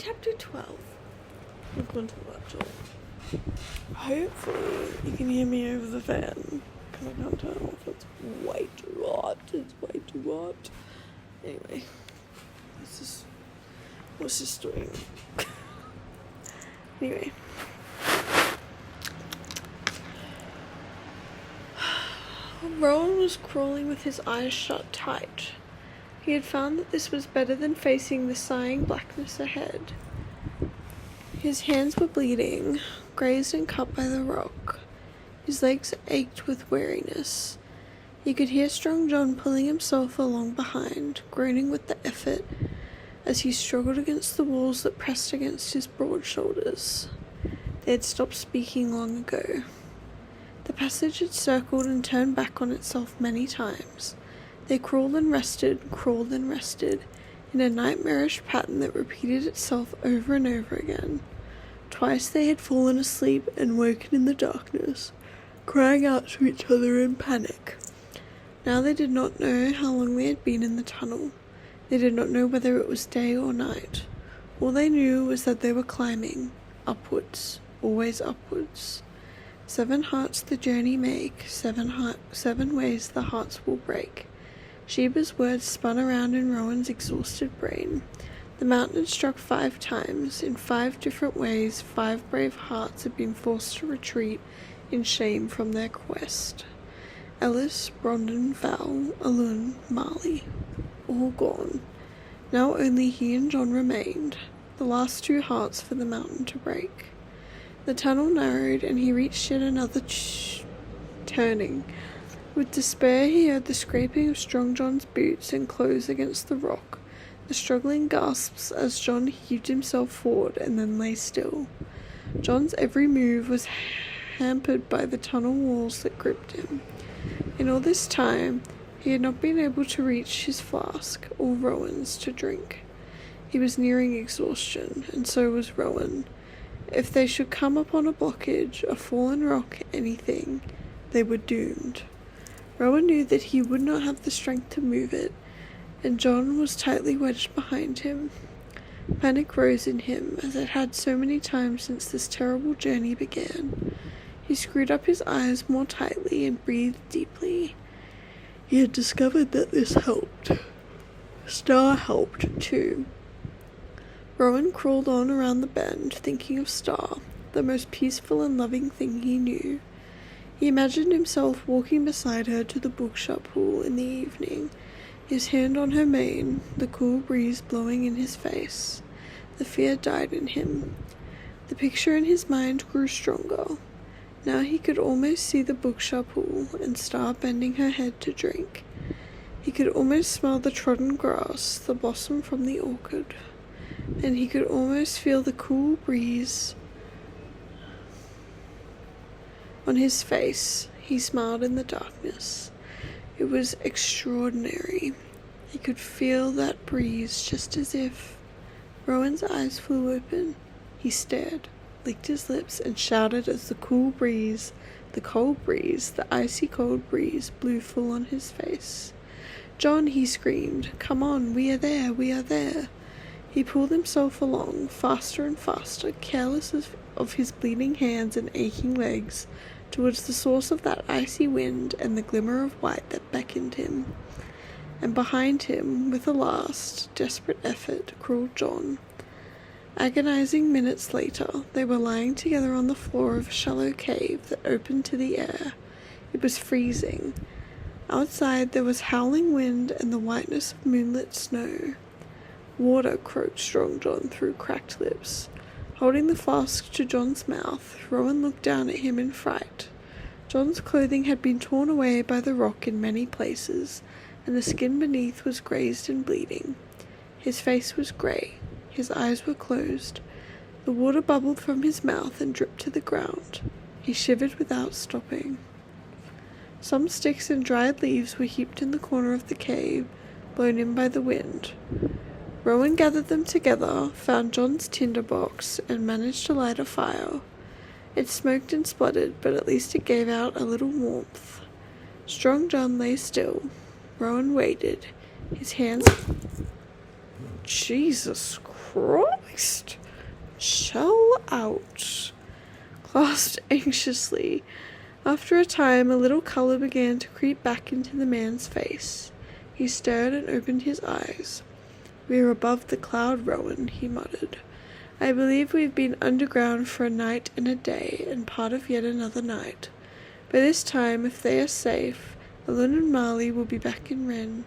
Chapter 12. I'm going to watch it. Hopefully you can hear me over the fan, because I can't turn off. It's way too hot. It's way too hot. Anyway, what's this doing? Anyway. Rowan was crawling with his eyes shut tight. He had found that this was better than facing the sighing blackness ahead. His hands were bleeding, grazed and cut by the rock. His legs ached with weariness. He could hear Strong John pulling himself along behind, groaning with the effort as he struggled against the walls that pressed against his broad shoulders. They had stopped speaking long ago. The passage had circled and turned back on itself many times. They crawled and rested, in a nightmarish pattern that repeated itself over and over again. Twice they had fallen asleep and woken in the darkness, crying out to each other in panic. Now they did not know how long they had been in the tunnel. They did not know whether it was day or night. All they knew was that they were climbing, upwards, always upwards. 7 hearts the journey make, 7 ways the hearts will break. Sheba's words spun around in Rowan's exhausted brain. The mountain had struck 5 times. In 5 different ways, 5 brave hearts had been forced to retreat in shame from their quest. Ellis, Brondon, Val, Alun, Marley, all gone. Now only he and John remained, the last 2 hearts for the mountain to break. The tunnel narrowed and he reached yet another turning. With despair he heard the scraping of Strong John's boots and clothes against the rock, the struggling gasps as John heaved himself forward and then lay still. John's every move was hampered by the tunnel walls that gripped him. In all this time he had not been able to reach his flask or Rowan's to drink. He was nearing exhaustion, and so was Rowan. If they should come upon a blockage, a fallen rock, anything, they were doomed. Rowan knew that he would not have the strength to move it, and John was tightly wedged behind him. Panic rose in him, as it had so many times since this terrible journey began. He screwed up his eyes more tightly and breathed deeply. He had discovered that this helped. Star helped, too. Rowan crawled on around the bend, thinking of Star, the most peaceful and loving thing he knew. He imagined himself walking beside her to the bookshop pool in the evening, his hand on her mane, the cool breeze blowing in his face. The fear died in him. The picture in his mind grew stronger. Now he could almost see the bookshop pool and Star bending her head to drink. He could almost smell the trodden grass, the blossom from the orchard. And he could almost feel the cool breeze on his face. He smiled in the darkness. It was extraordinary. He could feel that breeze just as if... Rowan's eyes flew open. He stared, licked his lips, and shouted as the cool breeze, the cold breeze, the icy cold breeze blew full on his face. "John," he screamed, "come on, we are there, we are there." He pulled himself along, faster and faster, careless of his bleeding hands and aching legs, towards the source of that icy wind and the glimmer of white that beckoned him. And behind him, with a last, desperate effort, crawled John. Agonizing minutes later, they were lying together on the floor of a shallow cave that opened to the air. It was freezing. Outside there was howling wind and the whiteness of moonlit snow. "Water," croaked Strong John through cracked lips. Holding the flask to John's mouth, Rowan looked down at him in fright. John's clothing had been torn away by the rock in many places, and the skin beneath was grazed and bleeding. His face was grey. His eyes were closed. The water bubbled from his mouth and dripped to the ground. He shivered without stopping. Some sticks and dried leaves were heaped in the corner of the cave, blown in by the wind. Rowan gathered them together, found John's tinder box, and managed to light a fire. It smoked and spluttered, but at least it gave out a little warmth. Strong John lay still. Rowan waited, his hands... Jesus Christ! Shell out. Clasped anxiously. After a time, a little colour began to creep back into the man's face. He stirred and opened his eyes. "We are above the cloud, Rowan," he muttered. "I believe we have been underground for a night and a day, and part of yet another night. By this time, if they are safe, Alun and Marley will be back in Ren,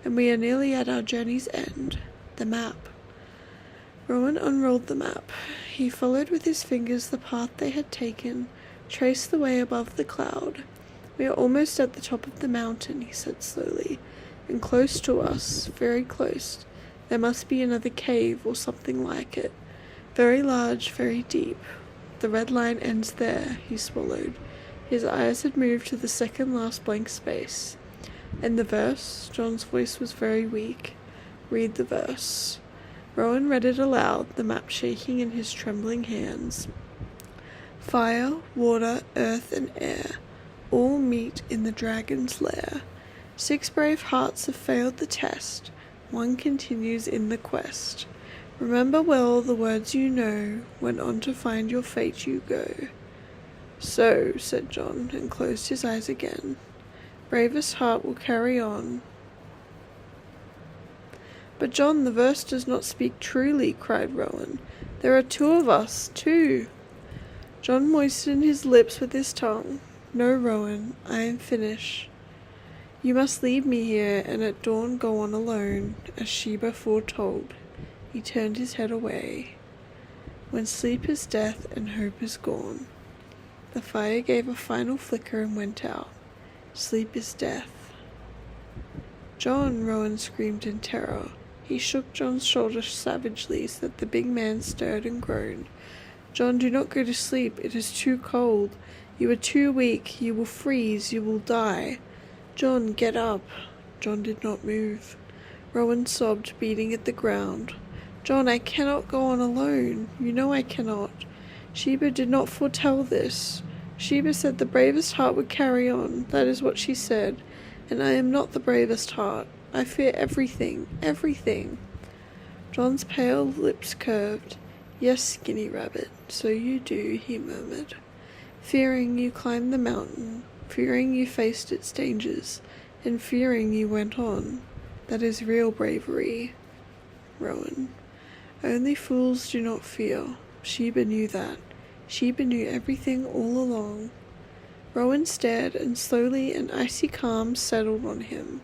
and we are nearly at our journey's end. The map." Rowan unrolled the map. He followed with his fingers the path they had taken, traced the way above the cloud. "We are almost at the top of the mountain," he said slowly, "and close to us, very close, there must be another cave or something like it. Very large, very deep. The red line ends there." He swallowed. His eyes had moved to the second last blank space. "And the verse?" John's voice was very weak. "Read the verse." Rowan read it aloud, the map shaking in his trembling hands. "Fire, water, earth, and air all meet in the dragon's lair. 6 brave hearts have failed the test, 1 continues in the quest. Remember well the words you know, when on to find your fate you go." "So," said John, and closed his eyes again. "Bravest heart will carry on." "But John, the verse does not speak truly," cried Rowan. "There are 2 of us, 2. John moistened his lips with his tongue. "No, Rowan, I am finished. You must leave me here, and at dawn go on alone, as Sheba foretold." He turned his head away. "When sleep is death and hope is gone." The fire gave a final flicker and went out. "Sleep is death." "John!" Rowan screamed in terror. He shook John's shoulder savagely so that the big man stirred and groaned. "John, do not go to sleep. It is too cold. You are too weak. You will freeze. You will die. John, get up." John did not move. Rowan sobbed, beating at the ground. "John, I cannot go on alone. You know I cannot. Sheba did not foretell this. Sheba said the bravest heart would carry on. That is what she said. And I am not the bravest heart. I fear everything, everything." John's pale lips curved. "Yes, Skinny Rabbit, so you do," he murmured. "Fearing you climbed the mountain, fearing you faced its dangers, and fearing you went on. That is real bravery, Rowan. Only fools do not fear. Sheba knew that. Sheba knew everything all along." Rowan stared, and slowly an icy calm settled on him.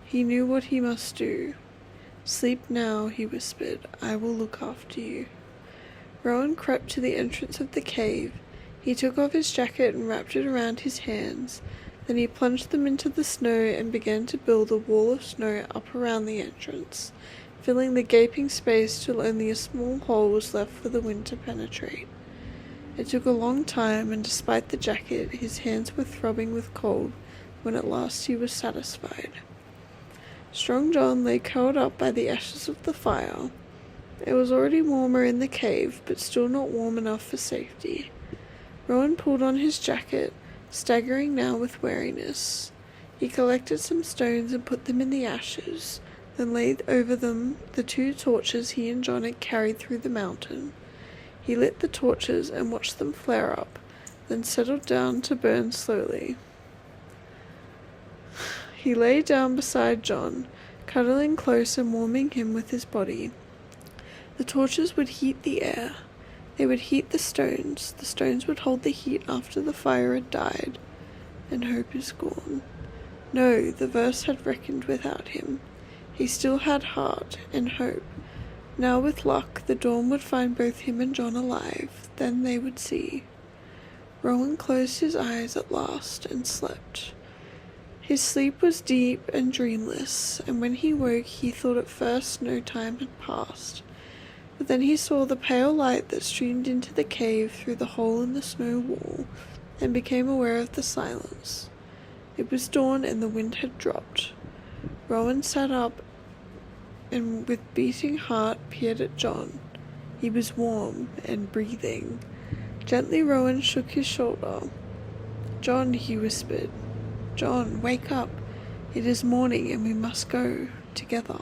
He knew what he must do. "Sleep now," he whispered. "I will look after you." Rowan crept to the entrance of the cave. He took off his jacket and wrapped it around his hands. Then he plunged them into the snow and began to build a wall of snow up around the entrance, filling the gaping space till only a small hole was left for the wind to penetrate. It took a long time, and despite the jacket, his hands were throbbing with cold when at last he was satisfied. Strong John lay curled up by the ashes of the fire. It was already warmer in the cave, but still not warm enough for safety. Rowan pulled on his jacket, staggering now with weariness. He collected some stones and put them in the ashes, then laid over them the 2 torches he and John had carried through the mountain. He lit the torches and watched them flare up, then settled down to burn slowly. He lay down beside John, cuddling close and warming him with his body. The torches would heat the air. They would heat the stones. The stones would hold the heat after the fire had died. And hope is gone. No, the verse had reckoned without him. He still had heart and hope. Now with luck, the dawn would find both him and John alive. Then they would see. Rowan closed his eyes at last and slept. His sleep was deep and dreamless, and when he woke he thought at first no time had passed. But then he saw the pale light that streamed into the cave through the hole in the snow wall, and became aware of the silence. It was dawn and the wind had dropped. Rowan sat up and with beating heart peered at John. He was warm and breathing. Gently Rowan shook his shoulder. "John," he whispered. "John, wake up. It is morning and we must go together."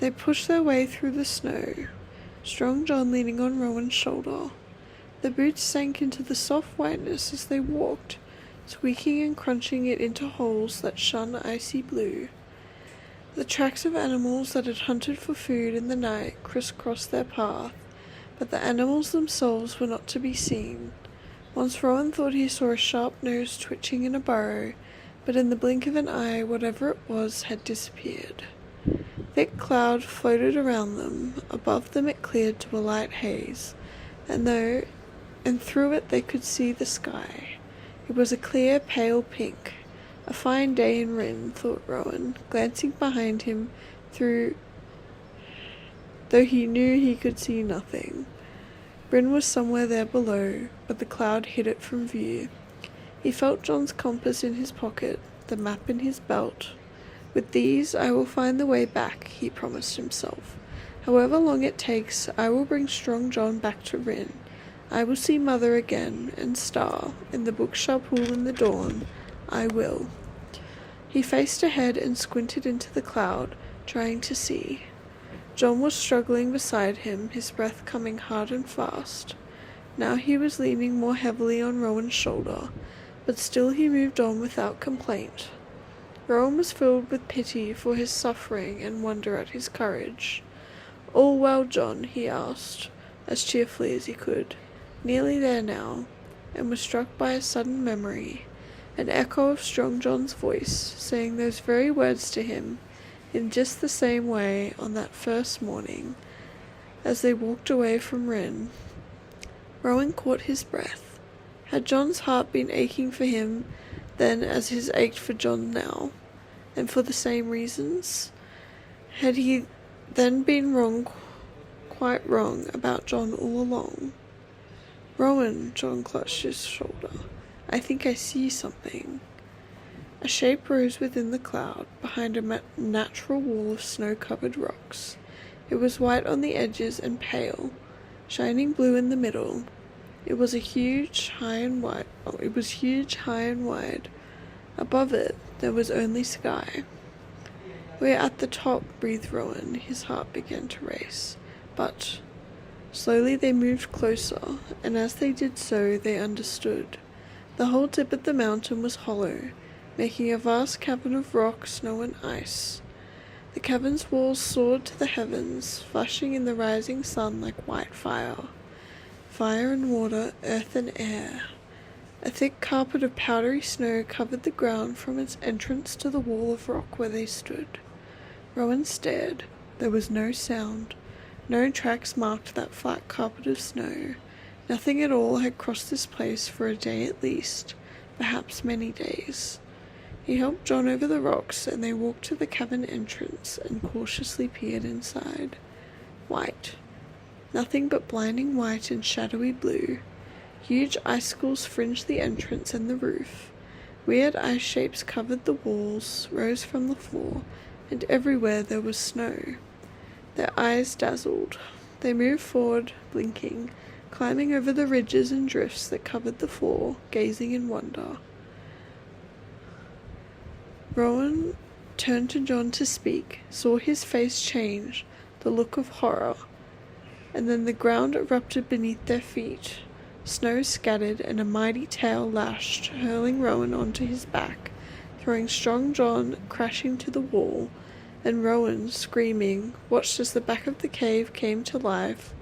They pushed their way through the snow, Strong John leaning on Rowan's shoulder. The boots sank into the soft whiteness as they walked, squeaking and crunching it into holes that shone icy blue. The tracks of animals that had hunted for food in the night crisscrossed their path, but the animals themselves were not to be seen. Once Rowan thought he saw a sharp nose twitching in a burrow, but in the blink of an eye whatever it was had disappeared. Thick cloud floated around them. Above them it cleared to a light haze, and through it they could see the sky. It was a clear, pale pink. A fine day in Rin, thought Rowan, glancing behind him though he knew he could see nothing. Rin was somewhere there below, but the cloud hid it from view. He felt John's compass in his pocket, the map in his belt. With these I will find the way back, he promised himself. However long it takes, I will bring Strong John back to Rin. I will see Mother again, and Star, in the bookshop hall in the dawn. I will. He faced ahead and squinted into the cloud, trying to see. John was struggling beside him, his breath coming hard and fast. Now he was leaning more heavily on Rowan's shoulder, but still he moved on without complaint. Rowan was filled with pity for his suffering and wonder at his courage. "All well, John?" he asked, as cheerfully as he could. Nearly there now, and was struck by a sudden memory, an echo of Strong John's voice, saying those very words to him, in just the same way on that first morning, as they walked away from Rin. Rowan caught his breath. Had John's heart been aching for him then as his ached for John now, and for the same reasons? Had he then been quite wrong about John all along? "Rowan," John clutched his shoulder. "I think I see something." A shape rose within the cloud, behind a natural wall of snow-covered rocks. It was white on the edges and pale, shining blue in the middle. It was huge, high and wide. Above it, there was only sky. "We're at the top," breathed Rowan. His heart began to race. But slowly they moved closer, and as they did so, they understood. The whole tip of the mountain was hollow, making a vast cavern of rock, snow, and ice. The cavern's walls soared to the heavens, flashing in the rising sun like white fire. Fire and water, earth and air. A thick carpet of powdery snow covered the ground from its entrance to the wall of rock where they stood. Rowan stared. There was no sound. No tracks marked that flat carpet of snow. Nothing at all had crossed this place for a day at least, perhaps many days. He helped John over the rocks, and they walked to the cavern entrance and cautiously peered inside. White. Nothing but blinding white and shadowy blue. Huge icicles fringed the entrance and the roof. Weird ice shapes covered the walls, rose from the floor, and everywhere there was snow. Their eyes dazzled. They moved forward, blinking, climbing over the ridges and drifts that covered the floor, gazing in wonder. Rowan turned to John to speak, saw his face change, the look of horror, and then the ground erupted beneath their feet. Snow scattered and a mighty tail lashed, hurling Rowan onto his back, throwing Strong John crashing to the wall, and Rowan, screaming, watched as the back of the cave came to life,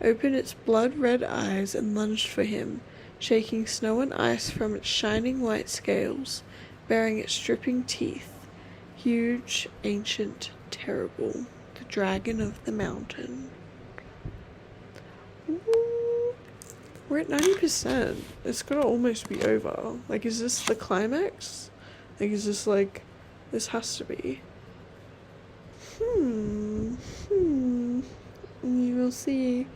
opened its blood-red eyes and lunged for him, shaking snow and ice from its shining white scales, baring its dripping teeth. Huge, ancient, terrible, the dragon of the mountain. Ooh, we're at 90%. It's gonna almost be over. Like, is this the climax? Like, is this like, this has to be. We will see.